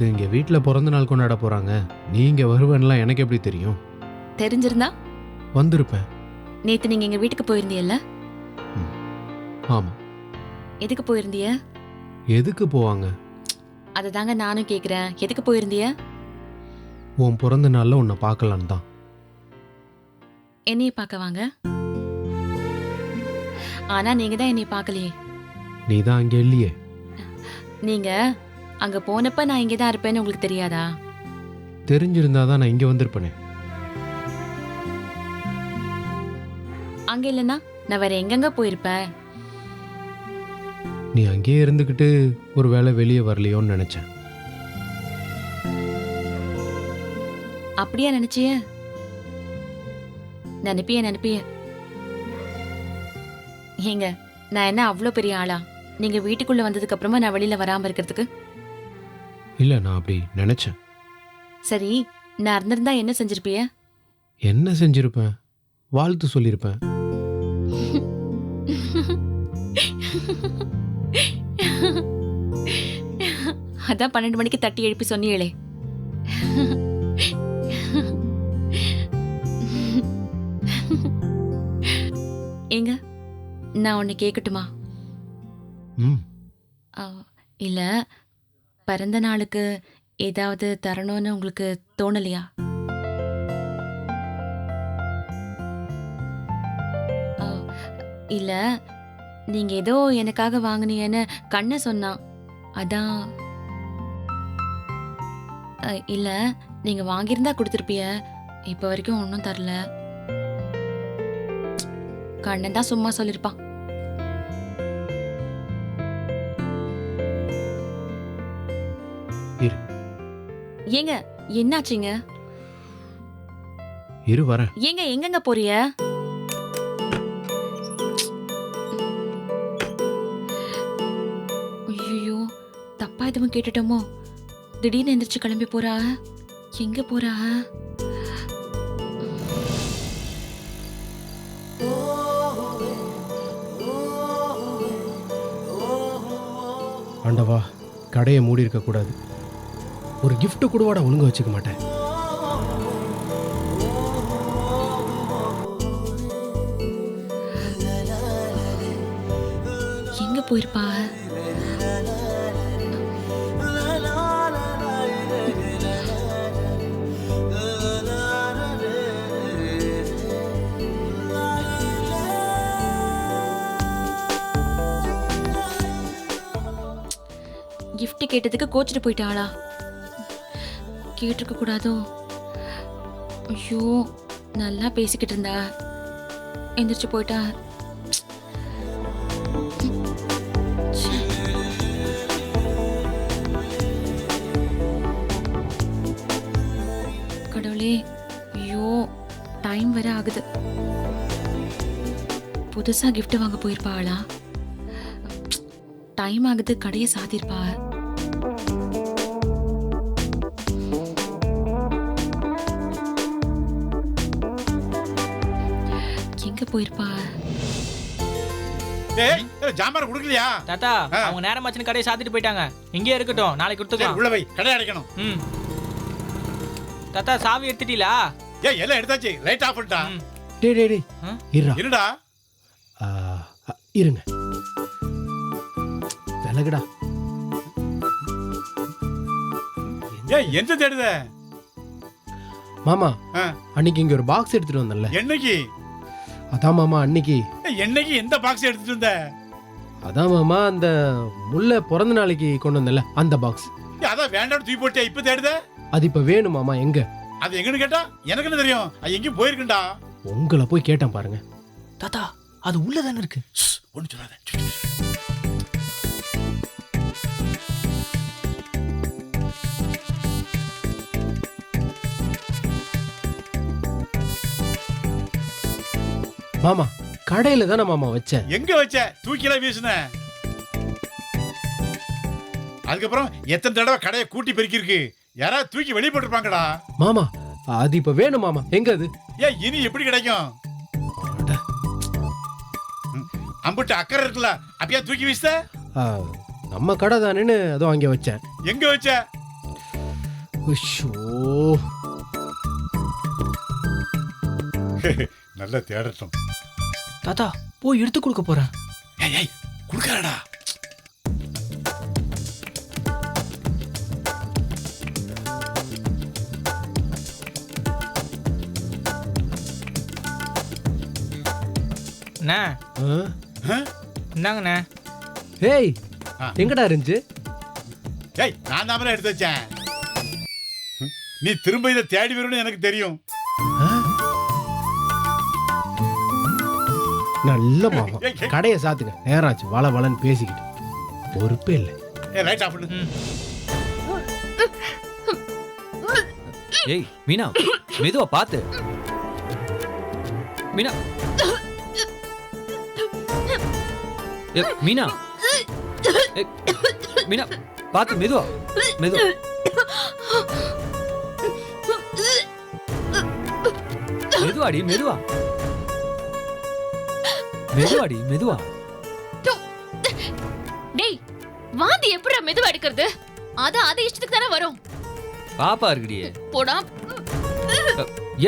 நேத்து இங்க வீட்ல பிறந்த நாள் கொண்டாட போறாங்க. நீங்க வருவேன்லாம் எனக்கு எப்படி தெரியும்? தெரிஞ்சிருந்தா வந்திருப்பேன். நேத்து நீங்க எங்க வீட்டுக்கு போயிருந்தீல்ல? ஆமா. எதுக்கு போயிருந்தீய? எதுக்கு போவாங்க? அதுதாங்க நானும் கேக்குறேன். எதுக்கு போயிருந்தீய? உன் பிறந்த நாள்ல உன்னை பார்க்கலான்னு தான். என்னைய பார்க்க வாங்க. ஆனா நீங்க தான் என்னைய பார்க்கலையே. நீ தான் அங்க இல்லையே. நீங்க அங்க போனப்ப நான் இங்கே தான் இருப்பேன்னு உங்களுக்கு தெரியாதா? தெரிஞ்சிருந்தா தான் நான் இங்க வந்திருப்பேனே. அங்க இல்லைன்னா நான் வேற எங்கெங்க போயிருப்பேன்? நீ அங்கேயே இருந்துக்கிட்டு ஒரு வேளை வெளியே வரலையோன்னு நினைச்சேன். அப்படியா நினைச்சிய? நினைப்பிய ஏங்க, நான் என்ன அவ்வளோ பெரிய ஆளா நீங்க வீட்டுக்குள்ள வந்ததுக்கு அப்புறமா நான் வெளியில வராம இருக்கிறதுக்கு? இல்ல, நான் அப்படி நினைச்சேன். சரி, நான் இருந்திருந்தா என்ன செஞ்சிருப்பிய? என்ன செஞ்சிருப்பேன்? வாழ்த்து சொல்லியிருப்பேன். அதான் 12 மணிக்கு தட்டி எழுப்பி சொன்னீங்களே. ஏங்க, நான் ஒன்னு கேட்கட்டுமா? ம். இல்ல, பிறந்த நாளுக்கு ஏதாவது தரணும்னு உங்களுக்கு தோணலையா? இல்ல, நீங்க ஏதோ எனக்காக வாங்குனீங்கன்னு கண்ண சொன்னான். அதான். இல்ல, நீங்க வாங்கியிருந்தா கொடுத்துருப்பிய. இப்ப வரைக்கும் ஒன்றும் தரல. கண்ணன் தான் சும்மா சொல்லிருப்பான். இரு. ஏங்க, என்னாச்சுங்க? இரு வர. ஏங்க, எங்கங்க போறிய? ஐயோ, தப்பா எதுவும் கேட்டுட்டோமோ? திடீர்னு எந்திரிச்சு கிளம்பி போறா. எங்க போறா? ஆண்டவா, கடையை மூடி இருக்க கூடாது. ஒரு gift கூடவாட ஒழுங்கா வச்சுக்க மாட்டேன். எங்க போயிருப்பா? கிஃப்ட் கேட்டதுக்கு கோச்சிட்டு போயிட்டாளா? கேட்டிருக்க கூடாதோ? ஐயோ, நல்லா பேசிக்கிட்டு இருந்தா எந்திரிச்சு போயிட்டா. கடவுளே, ஐயோ, டைம் வேற ஆகுது. புதுசா gift வாங்க போயிருப்பாளா? டைம் ஆகுது, கடையை சாத்திருப்பா. எங்க போயிருப்பா? டேய், ஜாமான் குடுக்கலையா? தாத்தா, அவங்க நேரமாச்சுன்னு கடையை சாத்திட்டு போயிட்டாங்க. இங்கே இருக்கட்டும், நாளைக்கு கொடுத்துக்கலாம். உள்ள போய் கடை அடைக்கணும். தாத்தா, சாவி எடுத்துட்டீங்களா? ஏய், எல்லாம் எடுத்தாச்சு. லைட் ஆஃப் பண்ணிட்டா. டேய் டேய் டேய், இருடா. இருடா. இருங்க. விலகுடா. ஏய், எந்த தேடுத? மாமா, அன்னைக்கு இங்க ஒரு பாக்ஸ் எடுத்துட்டு வந்தேன்ல. என்னைக்கு? அதான் மாமா, அன்னைக்கு. என்னைக்கு எந்த பாக்ஸ் எடுத்துட்டு வந்த? அதான் மாமா, அந்த முல்லை பிறந்த நாளைக்கு கொண்டு வந்தல அந்த பாக்ஸ். அதான் வேண்டாம் தூக்கி போட்டே. இப்ப தேடுத? அது இப்ப வேணும் மாமா. எங்க? அது எங்கன்னு கேட்டா எனக்கு என்ன தெரியும்? அது எங்கேயும் போயிருக்குண்டா. உங்களை போய் கேட்டேன் பாருங்க. தாத்தா, அது உள்ளதானே இருக்கு. ஒண்ணு சொல்லாத. மாமா, கடையில தானே மாமா வச்சேன். எங்க வச்ச? தூக்கில வீசுன. அதுக்கப்புறம் எத்தனை தடவை கடையை கூட்டி பெருக்கி இருக்கு. யாராவது தூக்கி வெளியே போட்டுருப்பாங்கடா. மாமா, அது இப்ப வேணும் மாமா. எங்க அது? ஏன் இனி எப்படி கிடைக்கும்? அம்புட்டு அக்கறை இருக்குல்ல, அப்படியே தூக்கி வீச. நம்ம கடை தானேன்னு அதோ அங்கே வச்சேன். எங்க வச்ச? உஷ்ஷோ. நல்லா தேடட்டும். தாத்தா போய் எடுத்து கொடுக்க போறேன். ஏய் ஏய் குடுக்கறடா. அண்ணா ஆ? இந்தாங்கண்ணே. ஏய் ஆ. எங்கடா இருந்துச்சு? ஏய் நான் தான் எடுத்து வச்சேன். நீ திரும்ப இதை தேடி வரும்னு எனக்கு தெரியும். ஆ? நல்ல மாமா. ஏய், ஏய். கடையை சாத்துங்க, நேரம் ஆச்சு. வள வளன்னு பேசிக்கிட்டு பொறுப்பே இல்லை. ஏய் ரைட் ஆஃப் பண்ணு. ஏய் மீனா, மெதுவா பாத்து. மீனா, ஏய் மீனா, ஏய் மீனா, பாத்து மெதுவா, மெதுவா. மெதுவாடி, மெதுவா, மெதுவாடி, மெதுவா. டேய் வாந்தி எப்படிடா மெதுவா எடுக்கிறது? அது இஷ்டத்துக்கு தானே வரும். பாப்பா இருக்குடியே. போடா.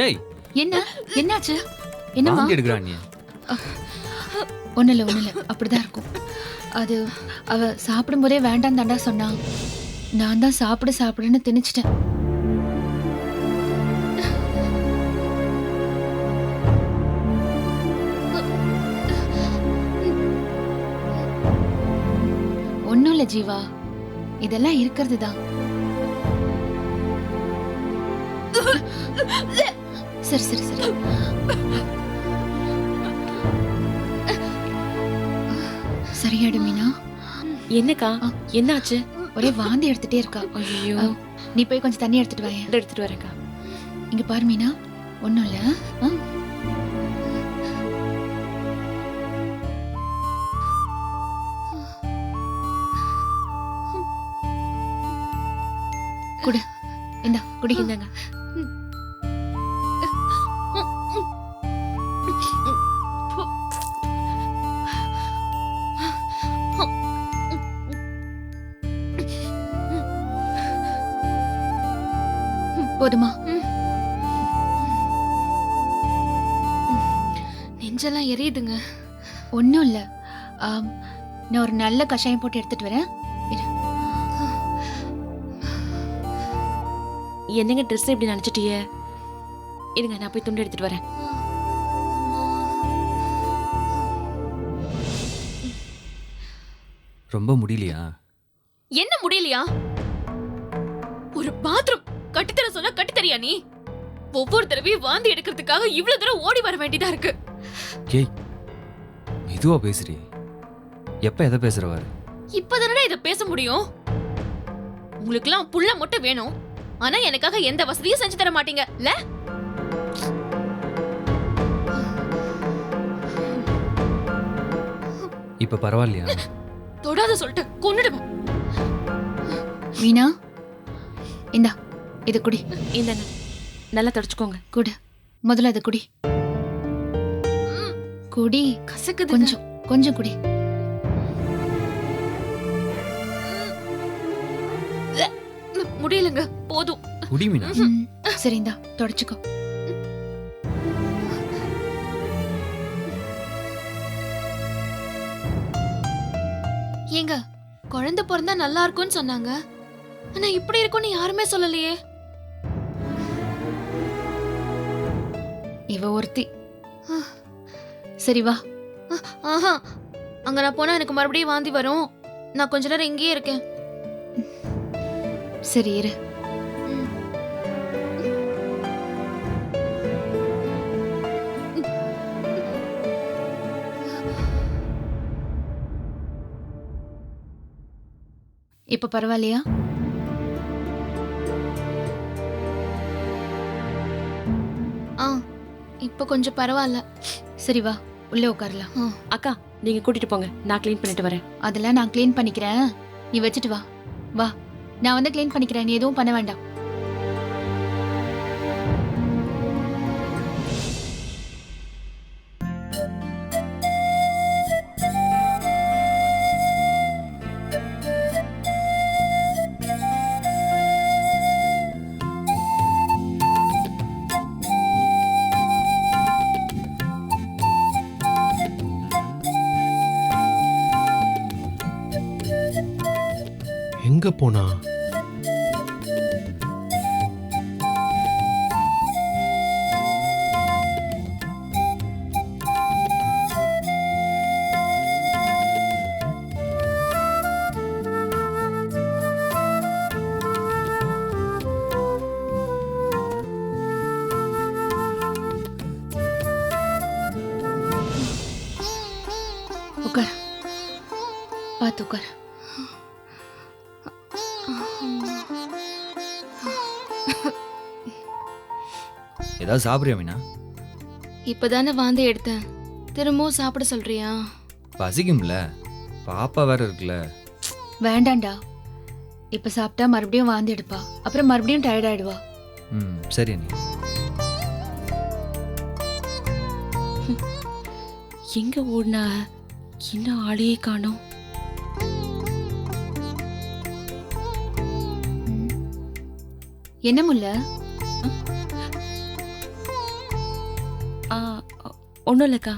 ஏய் என்ன என்னாச்சு? என்னம்மா? வாந்தி எடுக்கிறா நீ. ஒண்ணும் இல்ல அப்படிதான் இருக்கும். அது அவ சாப்பிடும்போதே வேண்டாம் தாண்டா சொன்னா. நான் தான் சாப்பிடுன்னு திணிச்சிட்டேன். ஒண்ணும் இல்ல ஜீவா, இதெல்லாம் இருக்கிறது தான். சரி சரி சரி. சரியாடு மீனா. என்னக்கா என்னாச்சு? ஒரே வாந்தி எடுத்துட்டே இருக்கா. ஐயோ நீ போய் கொஞ்சம் தண்ணி எடுத்துட்டு வாயேன். எடுத்துட்டு வரேன்க்கா. இங்க பாரு மீனா, ஒண்ணும் இல்ல. ஆ? குடு, இந்தா குடி. இந்தாங்க. போதுமா? நெஞ்செல்லாம் எரியுதுங்க. ஒண்ணும் இல்ல. நான் ஒரு நல்ல கஷாயம் போட்டு எடுத்துட்டு வரேன். இரு. என்னங்க ட்ரெஸ் இப்படி நினைச்சிட்டியே? இருங்க நான் போய் துண்டு எடுத்துட்டு வரேன். ரொம்ப முடியலையா? என்ன முடியலையா? ஒரு பாத்ரூம் கட்டித்தர சொன்னா கட்டித்தரியா நீ? ஒவ்வொரு தடவையும் வாந்தி எடுக்கிறதுக்காக இவ்வளவு தூரம் ஓடி வர வேண்டியதா இருக்கு. ஏய் மெதுவா பேசுறீ. எப்ப எதை பேசுறவாரு? இப்பதானடா இத பேச முடியும். உங்களுக்குலாம் புள்ள மட்டும் வேணும், ஆனா எனக்காக எந்த வசதியும் செஞ்சு தர மாட்டீங்க இல்ல? இப்ப பரவாயில்லையா? தொடாத சொல்லிட்டு கொன்னுடுவேன். மீனா, இந்தா இது குடி. இந்தாங்க, நல்லா தொடச்சுக்கோங்க. குடு, முதல்ல அது குடி. குடி, கசக்குது. கொஞ்சம் கொஞ்சம் குடி. முடியலங்க, போதும். குடி மீனா. சரி இந்தா தொடச்சுக்கோ. ஏங்க, குழந்தை பிறந்தா நல்லா இருக்கும்னு சொன்னாங்க, ஆனா இப்படி இருக்கும்னு யாருமே சொல்லலையே. இவ ஒருத்தி. சரி வா. ஆஹா, அங்க நான் போனா எனக்கு மறுபடியும் வாந்தி வரும். நான் கொஞ்ச நேரம் இங்கேயே இருக்கேன். சரி இரு. இப்ப பரவாயில்லையா? இப்ப கொஞ்சம் பரவாயில்ல. சரி வா, உள்ளே உட்காரலாம். அக்கா, நீங்க கூட்டிட்டு போங்க, நான் க்ளீன் பண்ணிட்டு வரேன். அதெல்லாம் நான் க்ளீன் பண்ணிக்கிறேன், நீ வச்சுட்டு வா. வா, நான் வந்து க்ளீன் பண்ணிக்கிறேன், நீ எதுவும் பண்ண வேண்டாம். எங்க போனா? உட்கார், பார்த்து உட்கார். ஏதாவது சாப்பிட்றியா மீனா? இப்பதானே வாந்தி எடுத்தேன், திரும்பவும் சாப்பிட சொல்றியா? பசிக்கும்ல, பாப்பா வேற இருக்குல்ல. வேண்டாண்டா, இப்ப சாப்பிட்டா மறுபடியும் வாந்தி எடுப்பா, அப்புறம் மறுபடியும் டயர்ட் ஆயிடுவா. ம் சரி அண்ணி. எங்க ஓடினா இன்னும் ஆளையே காணோம். என்ன முல்ல? ஒன்றும் இல்லைக்கா.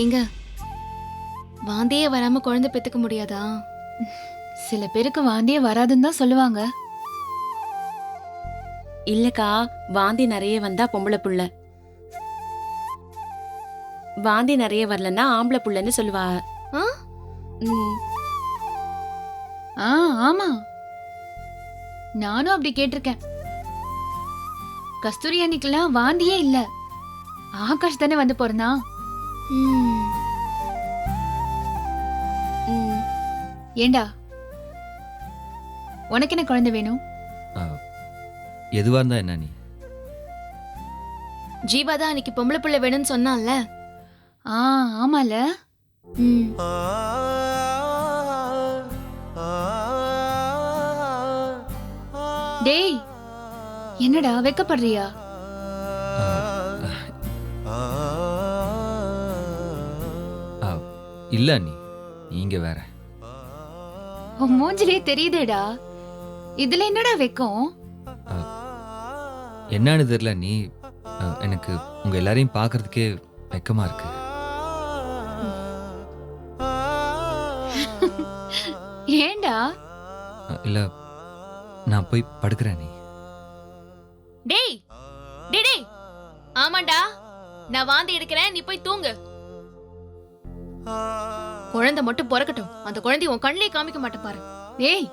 எங்க வாந்தியே வராம குழந்தை பெத்துக்க முடியாதா? சில பேருக்கு வாந்தியே வராதுன்னு தான் சொல்லுவாங்க. இல்லக்கா, வாந்தி நிறைய வந்தா பொம்பளை புள்ள, வாந்தி நிறைய வரலன்னா ஆம்பளை புள்ளன்னு சொல்லுவா. ஆ? ம், ஆமா, நானும் அப்படி கேட்டிருக்கேன். கஸ்தூரி அன்னைக்கெல்லாம் வாந்தியே இல்ல, ஆகாஷ் தானே வந்து போறனா. ம். ம். ஏண்டா, உனக்கு என்ன குழந்தை வேணும்? எதுவா இருந்தா என்ன நீ? ஜீவா தான் அன்னைக்கு பொம்பளை பிள்ளை வேணும்னு சொன்னான்ல. ஆமால. ம். டேய், என்னடா வெக்கப்படுறியா? இல்ல அண்ணி, நீங்க வேற. உன் மூஞ்சிலே தெரியுதேடா, இதுல என்னடா வெக்கம்? என்னன்னு தெரியல நீ, எனக்கு உங்க எல்லாரையும் பார்க்கறதுக்கே வெக்கமா இருக்கு. ஏண்டா? இல்ல, நான் போய் படுக்கிறேன் நீ. டேய் டேய் டேய், ஆமாண்டா, நான் வாந்தி எடுக்கிறேன், நீ போய் தூங்கு. குழந்தை மட்டும் பிறக்கட்டும், அந்த குழந்தைய உன் கண்ணிலே காமிக்க மாட்டேன் பாரு. ஏய்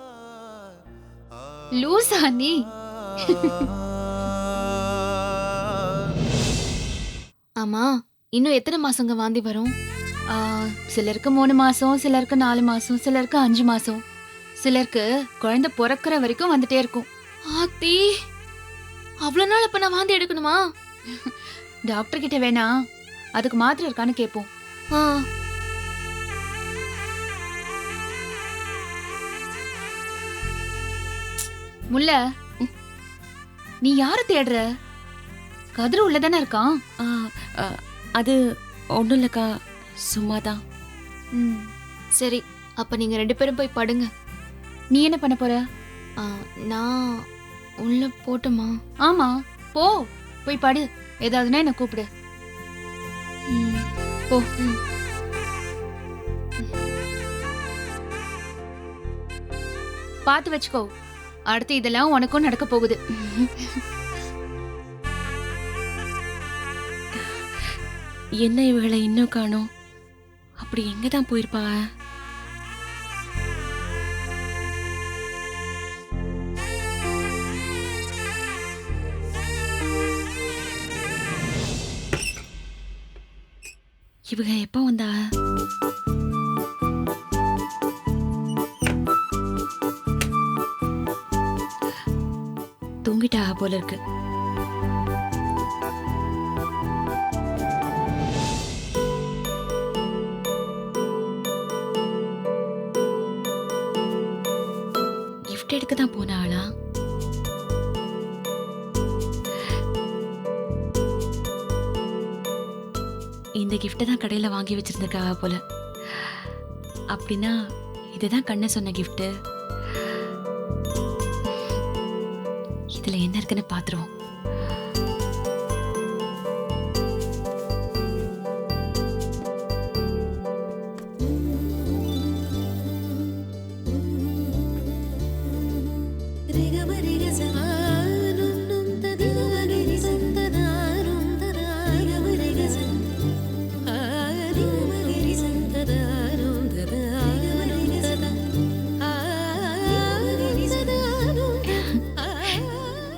லூசா நீ? ஆமா, இன்னும் எத்தனை மாசங்க வாந்தி வரும்? சிலருக்கு 3 மாசம், சிலருக்கு 4 மாசம், சிலருக்கு 5 மாசம், சிலருக்கு குழந்தை பிறக்கிற வரைக்கும் வந்துட்டே இருக்கும். ஆத்தி, அவ்வளவு நாள் இப்ப நான் வாந்தி எடுக்கணுமா? டாக்டர் கிட்ட வேணா அதுக்கு மாத்திரை இருக்கான்னு கேட்போம். ஆ. முல்ல, நீ யார தேடுற? கதிர உள்ளதானே இருக்கான். அது ஒன்றும் இல்லக்கா, சும்மாதான். சரி, அப்ப நீங்க 2 பேரும் போய் படுங்க. நீ என்ன பண்ண போற? நான் உள்ள போட்டுமா? ஆமா, போ, போய் படு. ஏதாவதுன்னா என்ன கூப்பிடு. போ. பார்த்து வச்சுக்கோ, அடுத்து இதெல்லாம் உனக்கும் நடக்க போகுது. என்ன இவகளை இன்னும் காணோம்? அப்படி எங்கதான் போயிருப்பா? இவங்க எப்ப வந்தா? தூங்கிட்டா போல இருக்கு. கிஃப்ட் எடுக்க தான் போன ஆளா? கிஃப்ட்டை தான் கடையில் வாங்கி வச்சிருந்திருக்காங்க போல. அப்படின்னா இதுதான் கண்ணை சொன்ன gift. இதுல என்ன இருக்குன்னு பாத்துருவோம்.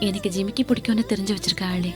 எனக்கு ஜிமிக்கி பிடிக்கும்னு தெரிஞ்சு வச்சிருக்கா ஆளே.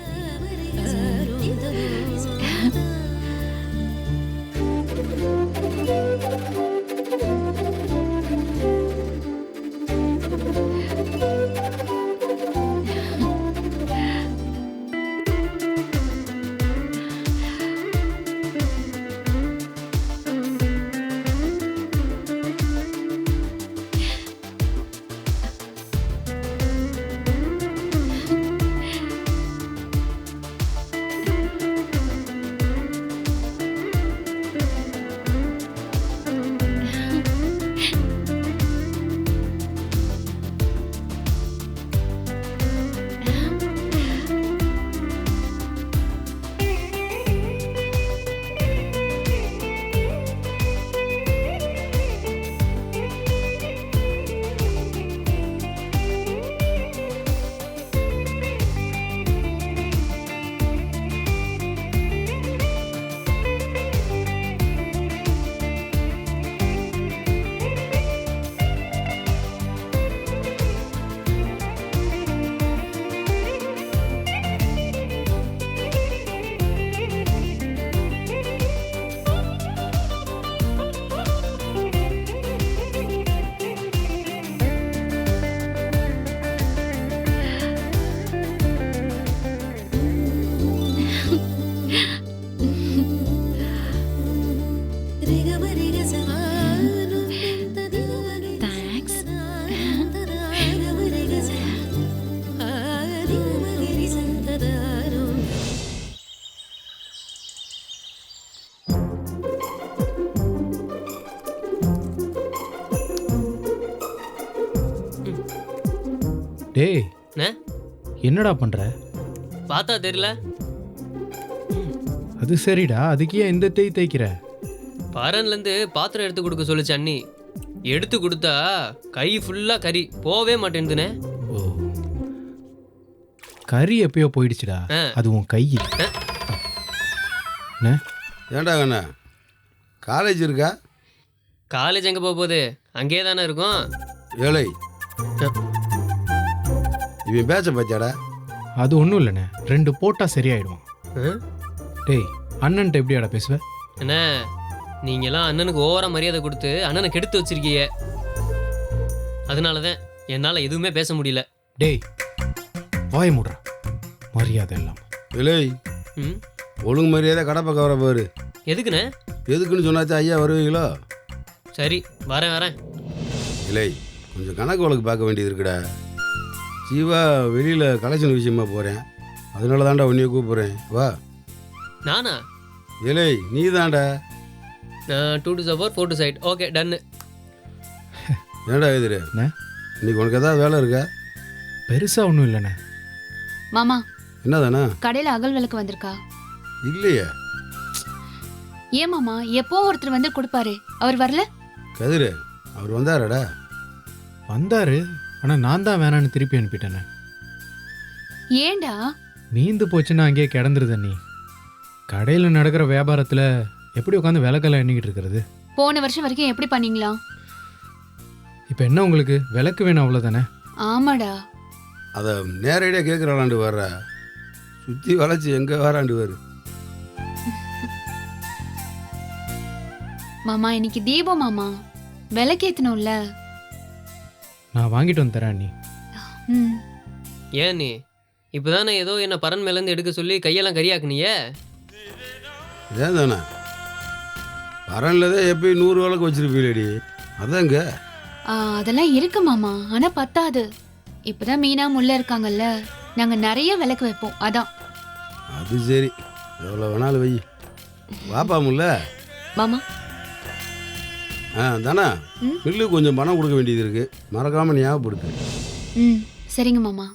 டேய் என்ன? என்னடா பண்ற? பார்த்தா தெரியல. அது சரிடா, அதுக்கு ஏன் இந்த தேய்க்கிற? பரன்லேருந்து பாத்திரம் எடுத்து கொடுக்க சொல்லுச்சு அண்ணி. எடுத்து கொடுத்தா கை ஃபுல்லாக கறி போவே மாட்டேங்குதுண்ணே. ஓ, கறி எப்பயோ போயிடுச்சுடா. அது உன் கை. ஏண்டா கண்ணா காலேஜ் இருக்கா? காலேஜ் எங்கே போக போகுது? அங்கேயே தானே இருக்கும். ஏழை இவன் பேச்ச பார்த்தியாடா? அது ஒன்றும் இல்லைண்ணே, 2 போட்டா சரியாயிடுவான். டேய், அண்ணன்ட்ட எப்படியாடா பேசுவ? என்ன நீங்களாம் அண்ணனுக்கு ஓவரா மரியாதை கொடுத்து அண்ணனை கெடுத்து வச்சிருக்கீங்க. அதனால தான் என்னால் எதுவுமே பேச முடியல. டேய், வாய மூடுறா, மரியாதை இல்லாம. ஏழை ம், ஒழுங்கு மரியாதை கடப்பக்க வர பாரு. எதுக்குண்ணே? எதுக்குன்னு சொன்னாச்சா ஐயா வருவீங்களோ? சரி, வரேன். இல்லை கொஞ்சம் கணக்கு வழக்கு பார்க்க வேண்டியது இருக்குடா. ஜீவா வெளியில் கலெக்ஷன் விஷயமா போகிறேன், அதனால தான்டா உன்னைய கூப்பிட்றேன். வா. நானா? இல்லை நீ தான்டா. நான் 2 to 4 4 to side. ஓகே, டன்னு. ஏன்டா எதிரு இன்னைக்கு உனக்கு ஏதாவது வேலை இருக்கா? பெருசா ஒன்றும் இல்லைண்ணே. மாமா, என்னதானா? கடையில அகல் விளக்கு வந்திருக்கா? இல்லையே. ஏன் மாமா, எப்போ ஒருத்தர் வந்து கொடுப்பாரு, அவர் வரல? கதிரு அவர் வந்தாரடா? வந்தாரு, ஆனால் நான் தான் வேணான்னு திருப்பி அனுப்பிட்டேனே. ஏண்டா? மீந்து போச்சுன்னா அங்கேயே கிடந்துருத. நீ கடையில் நடக்கிற வியாபாரத்தில் எப்படி உட்காந்து விளக்கெல்லாம் எண்ணிக்கிட்டு இருக்கிறது? போன வருஷம் வரைக்கும் எப்படி பண்ணீங்களா? இப்போ என்ன உங்களுக்கு விளக்கு வேணும் அவ்வளோதானே? ஆமாடா. அதை நேரடியாக கேட்குறாளாண்டு வர்ற, சுற்றி வளைச்சி எங்கே வராண்டு வரு. மாமா, இன்னைக்கு தீபம் மாமா, விளக்கேத்தணும்ல. நான் வாங்கிட்டு வந்து தரேன் நீ. ம். ஏன் நீ இப்போதானே ஏதோ என்ன பரன் மேலேருந்து எடுக்க சொல்லி கையெல்லாம் கறியாக்குனியே? ஏன் தானே வரன்லதான் எப்பயும் 100 விளக்கு வச்சிருப்பீங்களேடி, அதாங்க. அதெல்லாம் இருக்கு மாமா, ஆனா பத்தாது. இப்பதான் மீனா முள்ள இருக்காங்கல்ல, நாங்க நிறைய விளக்கு வைப்போம், அதான். அது சரி, எவ்வளோ வேணாலும் வை. வாப்பா முல்ல. மாமா தானே மில்லுக்கு கொஞ்சம் பணம் கொடுக்க வேண்டியது இருக்கு, மறக்காம ஞாபகப்படுத்து. சரிங்க மாமா.